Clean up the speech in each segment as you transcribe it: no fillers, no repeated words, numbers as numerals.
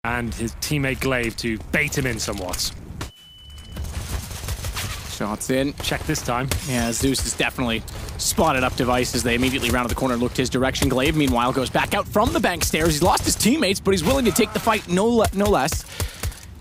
and his teammate Glaive to bait him in somewhat. Shots in. Check this time. Yeah, Zeus has definitely spotted up Device as they immediately rounded the corner and looked his direction. Glaive, meanwhile, goes back out from the bank stairs. He's lost his teammates, but he's willing to take the fight no less.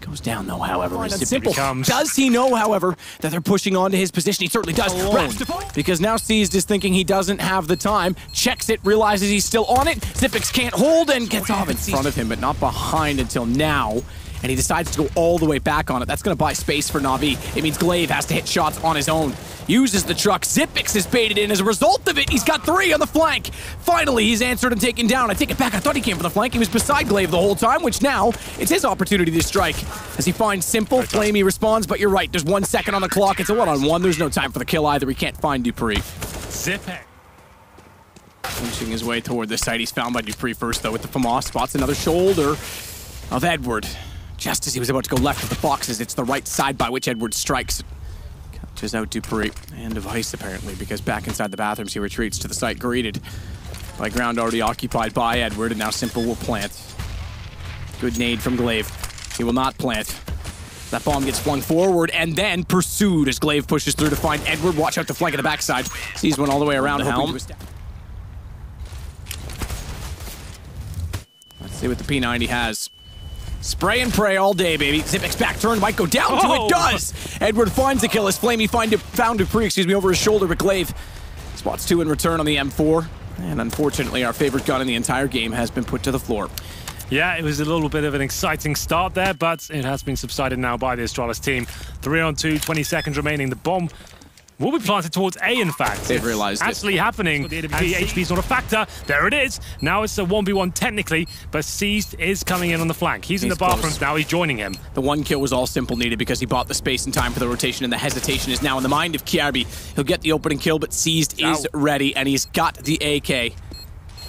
Goes down, though, however. Simple. Does he know, however, that they're pushing onto his position? He certainly does. Because now Seized is thinking he doesn't have the time. Checks it, realizes he's still on it. Xyp9x can't hold and gets off in front of him, but not behind until now. And he decides to go all the way back on it. That's going to buy space for Na'Vi. It means Glaive has to hit shots on his own. Uses the truck. Xyp9x is baited in. As a result of it, he's got 3 on the flank. Finally, he's answered and taken down. I take it back. I thought he came for the flank. He was beside Glaive the whole time, which now it's his opportunity to strike. As he finds Simple, Flamey responds, but you're right. There's 1 second on the clock. It's a one-on-one. There's no time for the kill either. He can't find Dupree. Xyp9x. Inching his way toward the site. He's found by Dupree first, though, with the FAMAS. Spots another shoulder of Edward. Just as he was about to go left of the boxes, it's the right side by which Edward strikes. Catches out Dupree and Device, apparently, because back inside the bathrooms, he retreats to the site, greeted by ground already occupied by Edward, and now Simple will plant. Good nade from Glaive. He will not plant. That bomb gets flung forward and then pursued as Glaive pushes through to find Edward. Watch out the flank of the backside. Sees one all the way around Helm. Let's see what the P90 has. Spray and pray all day, baby. Xyp9x back turn might go down to it. Does! Edward finds the kill as Flamey found Dupree, over his shoulder, but Glaive spots 2 in return on the M4. And unfortunately, our favorite gun in the entire game has been put to the floor. Yeah, it was a little bit of an exciting start there, but it has been subsided now by the Astralis team. 3-on-2, 20 seconds remaining. The bomb will be planted towards A, in fact. They've realized actually happening. The HP is not a factor. There it is. Now it's a 1v1 technically, but Seized is coming in on the flank. He's in the bathrooms now. He's joining him. The 1 kill was all Simple needed because he bought the space and time for the rotation, and the hesitation is now in the mind of Kiarbi. He'll get the opening kill, but Seized is ready, and he's got the AK.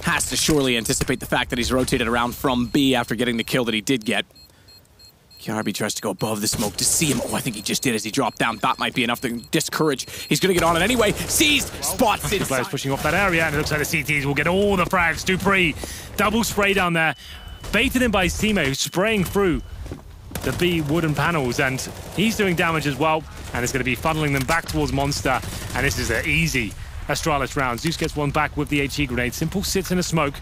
Has to surely anticipate the fact that he's rotated around from B after getting the kill that he did get. Kiarbi tries to go above the smoke to see him. Oh, I think he just did as he dropped down. That might be enough to discourage. He's going to get on it anyway. Seized, spots it. Players pushing off that area, and it looks like the CTs will get all the frags. Dupree, double spray down there. Baited in by his teammate, who's spraying through the B wooden panels, and he's doing damage as well. And it's going to be funneling them back towards Monster, and this is an easy Astralis round. Zeus gets 1 back with the HE grenade. Simple sits in a smoke.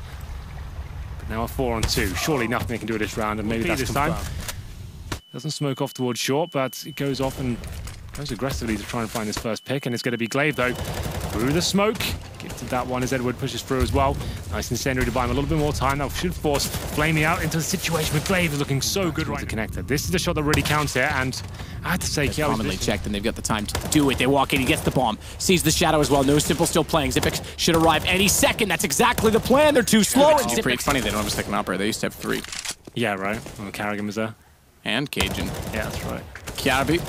But now a 4-on-2. Surely nothing they can do this round, and maybe that's this time. Doesn't smoke off towards short, but it goes off and goes aggressively to try and find his first pick, and it's going to be Glaive, though. Through the smoke. Gifted that one as Edward pushes through as well. Nice incendiary to buy him a little bit more time. That should force Flamey out into the situation with Glaive is looking so good right now. Connected. This is the shot that really counts here, and I have to say, Kiarbi's commonly checked, and they've got the time to do it. They walk in, he gets the bomb, sees the shadow as well. No Simple still playing. Xyp9x should arrive any second. That's exactly the plan. They're too slow. It's pretty funny they don't have a second operator. They used to have 3. Yeah, right. Well, Carrigan was there. And Cajun. Yeah, that's right. Kiarbi,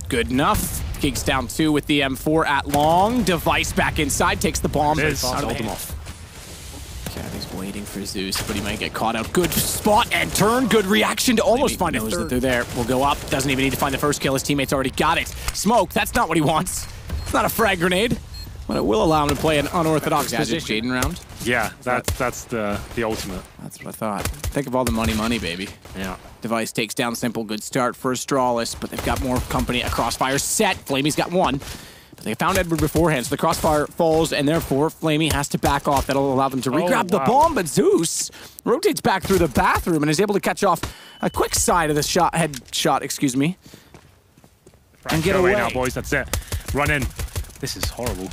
good enough. Kicks down 2 with the M4 at long. Device back inside, takes the bomb. Hold them off. Kiarbi's waiting for Zeus, but he might get caught out. Good spot and turn. Good reaction to almost find a third. That they're there. Will go up. Doesn't even need to find the first kill. His teammates already got it. Smoke, that's not what he wants. It's not a frag grenade. But it will allow him to play an unorthodox position. Jaden round. Yeah, that's the ultimate. That's what I thought. Think of all the money, baby. Yeah. Device takes down Simple. Good start for Astralis, but they've got more company. A crossfire set. Flamey's got 1. But they found Edward beforehand, so the crossfire falls, and therefore Flamey has to back off. That'll allow them to re-grab the bomb, but Zeus rotates back through the bathroom and is able to catch off a quick side of the headshot, excuse me. And get away now, boys. That's it. Run in. This is horrible.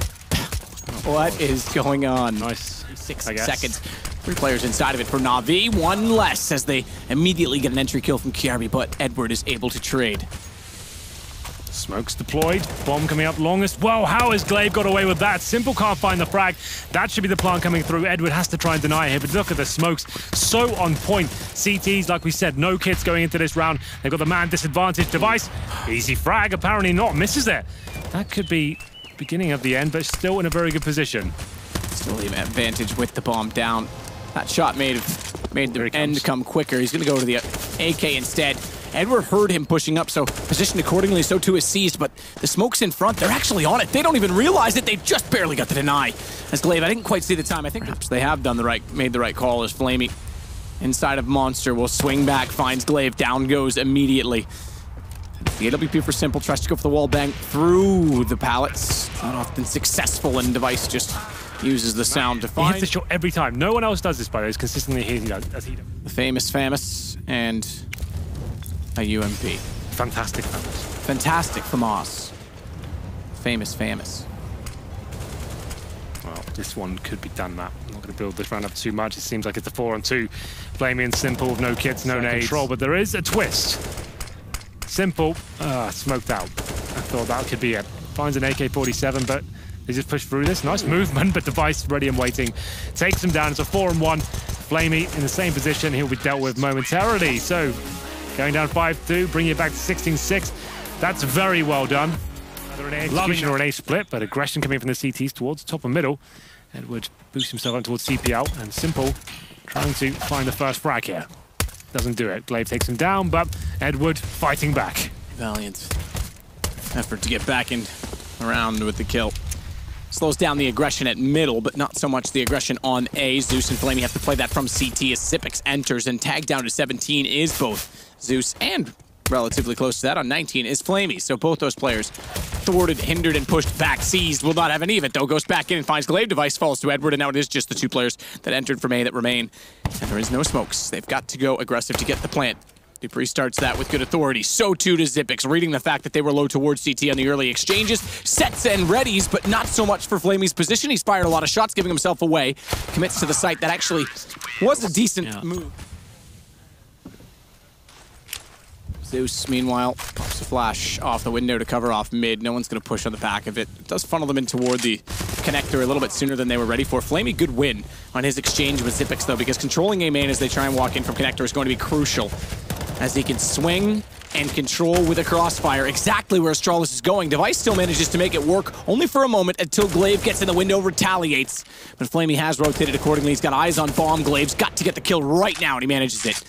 What is going on? Nice. 6 seconds. 3 players inside of it for Na'Vi. 1 less as they immediately get an entry kill from Kiarbi, but Edward is able to trade. Smoke's deployed. Bomb coming up longest. Whoa, how has Glaive got away with that? Simple can't find the frag. That should be the plan coming through. Edward has to try and deny it here, but look at the smokes. So on point. CTs, like we said, no kits going into this round. They've got the man disadvantage. Device. Easy frag, apparently not. Misses it. That could be beginning of the end, but still in a very good position. Still the advantage with the bomb down. That shot made the end come quicker. He's going to go to the AK instead. Edward heard him pushing up, so positioned accordingly, so too is Seized, but the smoke's in front. They're actually on it. They don't even realize it. They just barely got the deny. As Glaive, I didn't quite see the time. I think perhaps they have made the right call as Flamey inside of Monster will swing back, finds Glaive, down goes immediately. The AWP for Simple tries to go for the wall bang through the pallets. Not often successful, and Device just uses the sound to find. He hits the shot every time. No one else does this, by the way. It's consistently here as he does. The famous Famus and a UMP. Fantastic Famus. Fantastic Famus. Famous Famus. Well, this one could be done, Matt. I'm not going to build this round up too much. It seems like it's a 4-on-2. Flamey and Simple with no kits, no nades. Control, but there is a twist. Simple, smoked out. I thought that could be it. Finds an AK-47, but they just push through this. Nice movement, but Device ready and waiting. Takes him down. It's a 4-on-1. Flamey in the same position. He'll be dealt with momentarily. So, going down 5-2, bringing it back to 16-6. That's very well done. Either an A execution or an A split, but aggression coming from the CTs towards top and middle. Edward boosts himself up towards CPL, and Simple trying to find the first frag here. Doesn't do it. Glaive takes him down, but Edward fighting back. Valiant effort to get back in around with the kill. Slows down the aggression at middle, but not so much the aggression on A. Zeus and Flamey have to play that from CT as Zipex enters, and tagged down to 17 is both Zeus, and relatively close to that on 19 is Flamey. So both those players thwarted, hindered, and pushed back. Seized will not have any of it, though. Goes back in and finds Glaive. Device falls to Edward, and now it is just the two players that entered from A that remain. And there is no smokes. They've got to go aggressive to get the plant. Dupree starts that with good authority. So too does Zipex, reading the fact that they were low towards CT on the early exchanges. Sets and readies, but not so much for Flamey's position. He's fired a lot of shots, giving himself away. Commits to the site. That actually was a decent move. Zeus, meanwhile, pops a flash off the window to cover off mid. No one's going to push on the back of it. It does funnel them in toward the connector a little bit sooner than they were ready for. Flamey, good win on his exchange with Zipex, though, because controlling A main as they try and walk in from connector is going to be crucial, as he can swing and control with a crossfire exactly where Astralis is going. Device still manages to make it work, only for a moment, until Glaive gets in the window, retaliates. But Flamey has rotated accordingly. He's got eyes on bomb. Glaive's got to get the kill right now, and he manages it.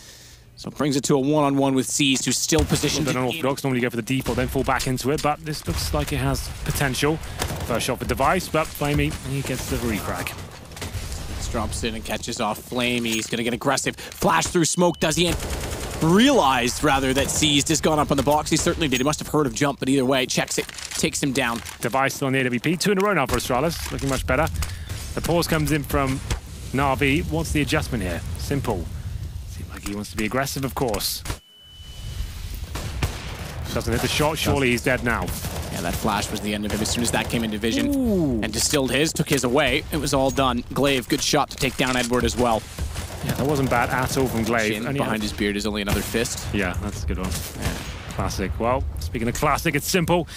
So it brings it to a one-on-one with Seized, who's still positioned. Unorthodox, normally go for the default, then fall back into it, but this looks like it has potential. First shot for Device, but Flamey, he gets the refrag. Drops in and catches off Flamey. He's going to get aggressive. Flash through smoke. Does he realize, rather, that Seized has gone up on the box? He certainly did. He must have heard of jump, but either way, checks it, takes him down. Device on the AWP. 2 in a row now for Astralis. Looking much better. The pause comes in from Na'Vi. What's the adjustment here? Simple. He wants to be aggressive, of course. Doesn't hit the shot, surely he's dead now. Yeah, that flash was the end of him as soon as that came into vision. And distilled his, took his away. It was all done. Glaive, good shot to take down Edward as well. Yeah, that wasn't bad at all from Glaive. And behind his beard is only another fist. Yeah, that's a good one. Yeah. Classic. Well, speaking of classic, it's Simple.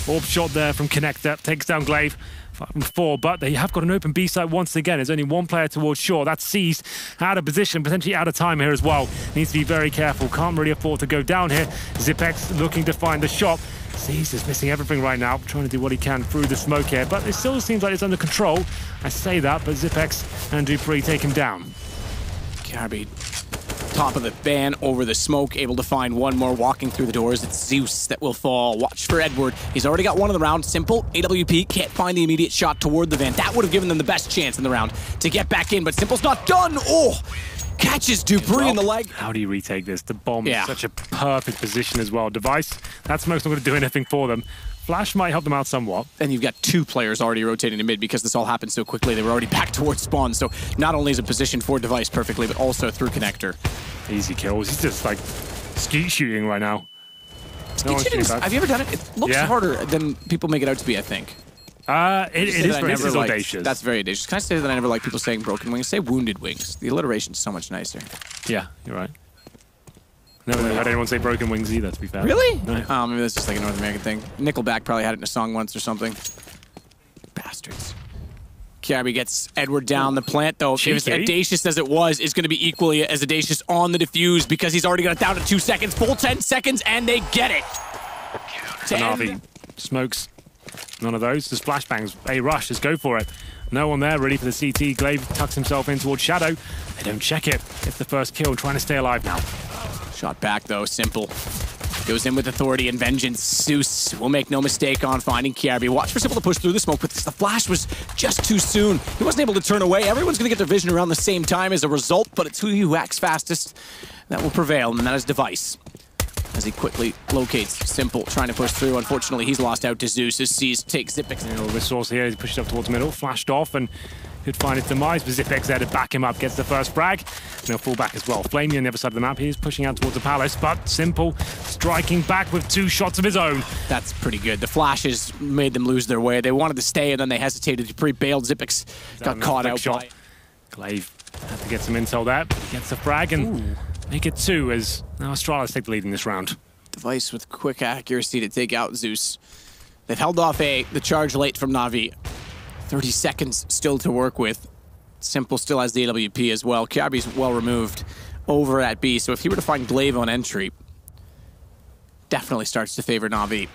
Orb shot there from Connector, takes down Glaive. 5-4, but they have got an open B site once again. There's only one player towards shore. That's Seized, out of position, potentially out of time here as well. Needs to be very careful. Can't really afford to go down here. Zipex looking to find the shot. Seized is missing everything right now, trying to do what he can through the smoke here, but it still seems like it's under control. I say that, but Zipex and Dupree take him down. Carby, top of the ban over the smoke, able to find one more walking through the doors. It's Zeus that will fall. Watch for Edward. He's already got one in the round. Simple, AWP, can't find the immediate shot toward the van. That would have given them the best chance in the round to get back in, but Simple's not done. Oh, catches Dupree in the leg. How do you retake this? The bomb is such a perfect position as well. Device, that smoke's not going to do anything for them. Flash might help them out somewhat. And you've got 2 players already rotating to mid because this all happened so quickly. They were already back towards spawn, so not only is it positioned for Device perfectly, but also through connector. Easy kills. He's just like skeet shooting right now. Skeet shooting, have you ever done it? It looks harder than people make it out to be, I think. It is very audacious. That's very audacious. Can I say that I never like people saying broken wings? Say wounded wings. The alliteration's so much nicer. Yeah, you're right. Never heard anyone say broken wings either, to be fair. Really? No. Oh, maybe that's just like a North American thing. Nickelback probably had it in a song once or something. Bastards. Carby gets Edward down the plant, though. If as audacious as it was, is going to be equally as audacious on the defuse because he's already got it down to 2 seconds. Full 10 seconds, and they get it. Na'Vi smokes. None of those. Just flashbangs. A rush. Just go for it. No one there really for the CT. Glaive tucks himself in towards Shadow. They don't check it. It's the first kill. Trying to stay alive now. Shot back, though. Simple. Goes in with authority and vengeance. Zeus will make no mistake on finding Kiarbi. Watch for Simple to push through the smoke, but the flash was just too soon. He wasn't able to turn away. Everyone's going to get their vision around the same time as a result, but it's who acts fastest that will prevail, and that is Device. As he quickly locates Simple, trying to push through. Unfortunately, he's lost out to Zeus as Seas takes Xyp9x. A little resource here. He pushed up towards the middle, flashed off, and could find his demise. But Xyp9x there to back him up, gets the first frag. And he'll fall back as well. Flamey on the other side of the map. He's pushing out towards the palace, but Simple striking back with 2 shots of his own. That's pretty good. The flashes made them lose their way. They wanted to stay, and then they hesitated. Dupree bailed. Xyp9x got caught out by... Glaive had to get some intel there. He gets the frag and make it 2 as now Astralis take the lead in this round. Device with quick accuracy to take out Zeus. They've held off the charge late from Na'Vi. 30 seconds still to work with. Simple still has the AWP as well. Kiarbi's well removed over at B, so if he were to find Glaive on entry, definitely starts to favor Na'Vi.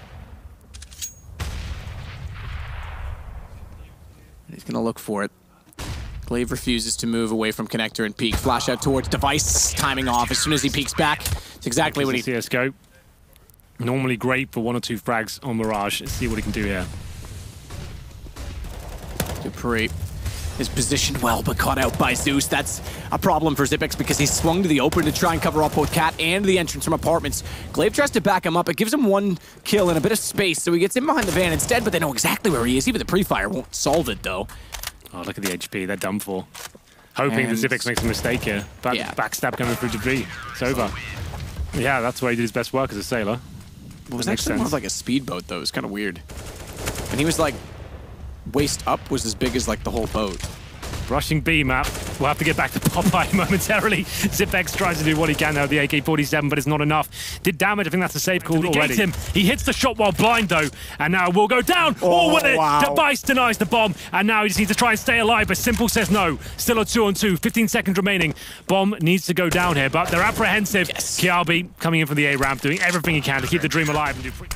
He's gonna look for it. Glaive refuses to move away from connector and peek. Flash out towards Device, timing off as soon as he peeks back. It's exactly what he... CSGO. Normally great for 1 or 2 frags on Mirage. Let's see what he can do here. Dupree is positioned well, but caught out by Zeus. That's a problem for Xyp9x because he's swung to the open to try and cover up both Cat and the entrance from apartments. Glaive tries to back him up. It gives him 1 kill and a bit of space, so he gets in behind the van instead, but they know exactly where he is. Even the pre-fire won't solve it, though. Oh, look at the HP. They're done for. Hoping that Xyp9x makes a mistake here. Backstab coming through Dupree. It's over. Yeah, that's where he did his best work as a sailor. It was actually more of like a speedboat, though. It was kind of weird. And he was like, waist up was as big as like the whole boat. Rushing B map. We'll have to get back to Popeye momentarily. Xyp9x tries to do what he can now with the AK-47, but it's not enough. Did damage. I think that's a safe call already. Him. He hits the shot while blind, though, and now will go down. Oh, what a Device denies the bomb, and now he just needs to try and stay alive, but Simple says no. Still a 2-on-2. 15 seconds remaining. Bomb needs to go down here, but they're apprehensive. Yes. Kiarbi coming in from the A-ramp, doing everything he can to keep the dream alive and do free.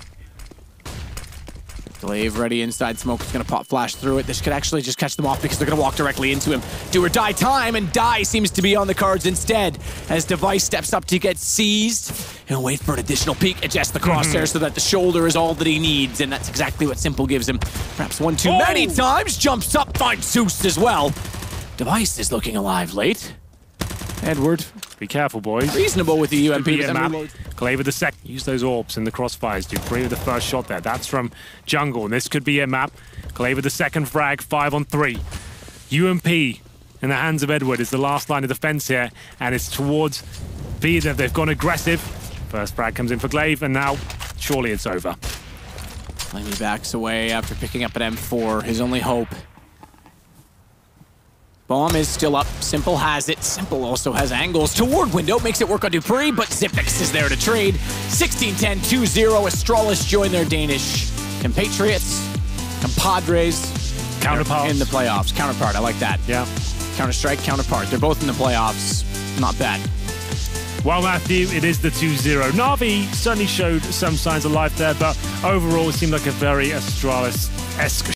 Glaive ready inside smoke. Is going to pop flash through it. This could actually just catch them off because they're going to walk directly into him. Do or die time, and die seems to be on the cards instead. As Device steps up to get seized. He'll wait for an additional peek, adjust the crosshair so that the shoulder is all that he needs, and that's exactly what Simple gives him. Perhaps 1 too many times. Jumps up, finds Zeus as well. Device is looking alive late. Edward. Be careful, boys. Reasonable with the UMP. Glaive with the second. Use those orbs in the crossfires. Dupree with the first shot there. That's from Jungle, and this could be a map. Glaive with the second frag, 5-on-3. UMP in the hands of Edward is the last line of defense here, and it's towards B. They've gone aggressive. First frag comes in for Glaive, and now surely it's over. Flamey backs away after picking up an M4. His only hope. Bomb is still up. Simple has it. Simple also has angles toward window. Makes it work on Dupree, but Xyp9x is there to trade. 16-10, 2-0. Astralis join their Danish compatriots, compadres. Counterparts. In the playoffs. Counterpart, I like that. Yeah. Counter-Strike, counterpart. They're both in the playoffs. Not bad. Well, Matthew, it is the 2-0. Na'Vi certainly showed some signs of life there, but overall it seemed like a very Astralis-esque